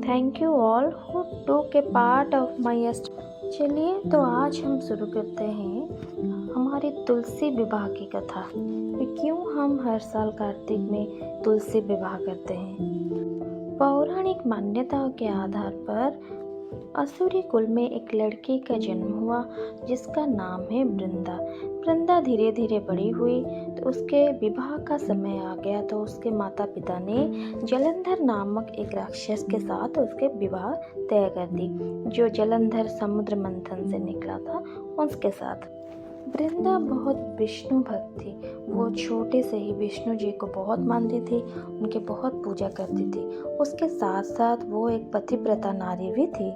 Thank you all who took a part of my चलिए तो आज हम शुरू करते हैं हमारी तुलसी विवाह की कथा कि क्यों हम हर साल कार्तिक में तुलसी विवाह करते हैं। पौराणिक मान्यताओं के आधार पर असुरी कुल में एक लड़की का जन्म हुआ जिसका नाम है वृंदा। वृंदा धीरे धीरे बड़ी हुई तो उसके विवाह का समय आ गया तो उसके माता पिता ने जलंधर नामक एक राक्षस के साथ उसके विवाह तय कर दी, जो जलंधर समुद्र मंथन से निकला था उसके साथ। वृंदा बहुत विष्णु भक्त थी। वो छोटे से ही विष्णु जी को बहुत मानती थी, उनके बहुत पूजा करती थी। उसके साथ साथ वो एक पतिव्रता नारी भी थी।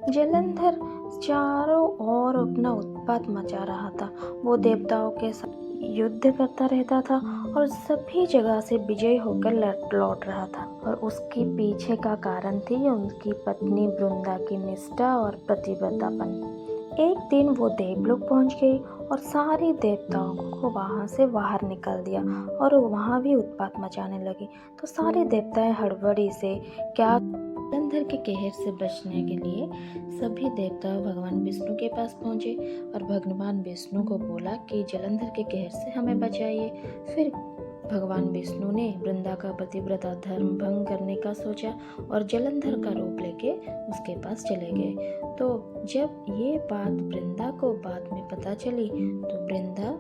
जलंधर चारों ओर अपना उत्पात मचा रहा था। वो देवताओं के साथ युद्ध करता रहता था और सभी जगह से विजयी होकर लौट रहा था, और उसके पीछे का कारण थी उनकी पत्नी वृंदा की निष्ठा और पतिव्रतापन। एक दिन वो देवलोक पहुंच गई और सारे देवताओं को वहां से बाहर निकाल दिया और वहां भी उत्पात मचाने लगी। तो सारे देवताएं हड़बड़ी से क्या जलंधर के कहर से बचने के लिए सभी देवता भगवान विष्णु के पास पहुंचे और भगवान विष्णु को बोला कि जलंधर के कहर से हमें बचाइए। फिर भगवान विष्णु ने वृंदा का पतिव्रता धर्म भंग करने का सोचा और जलंधर का रूप लेके उसके पास चले गए। तो जब ये बात वृंदा को बाद में पता चली तो वृंदा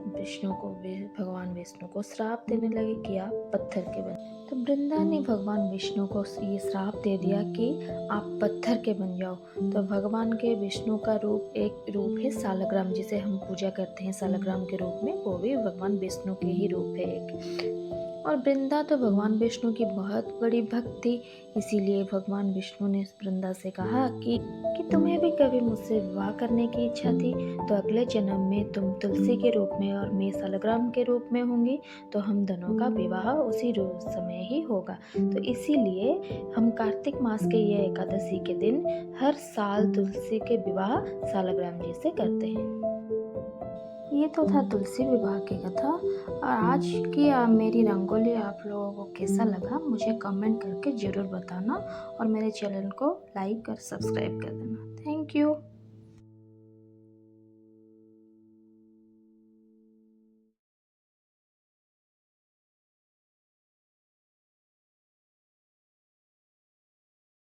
भगवान विष्णु को श्राप देने लगी कि आप पत्थर के बन। तो वृंदा ने भगवान विष्णु को ये श्राप दे दिया कि आप पत्थर के बन जाओ। तो भगवान के विष्णु का एक रूप है सालग्राम, जिसे हम पूजा करते हैं सालग्राम के रूप में, वो भी भगवान विष्णु के ही रूप है एक। और वृंदा तो भगवान विष्णु की बहुत बड़ी भक्त थी, इसीलिए भगवान विष्णु ने वृंदा से कहा कि तुम्हें भी कभी मुझसे विवाह करने की इच्छा थी तो अगले जन्म में तुम तुलसी के रूप में और मैं सालग्राम के रूप में होंगी, तो हम दोनों का विवाह उसी समय ही होगा। तो इसीलिए हम कार्तिक मास के ये एकादशी के दिन हर साल तुलसी के विवाह सालग्राम जी से करते हैं। ये तो था तुलसी विवाह की कथा। और आज की मेरी रंगोली आप लोगों को कैसा लगा मुझे कमेंट करके ज़रूर बताना, और मेरे चैनल को लाइक और सब्सक्राइब कर देना। Thank you.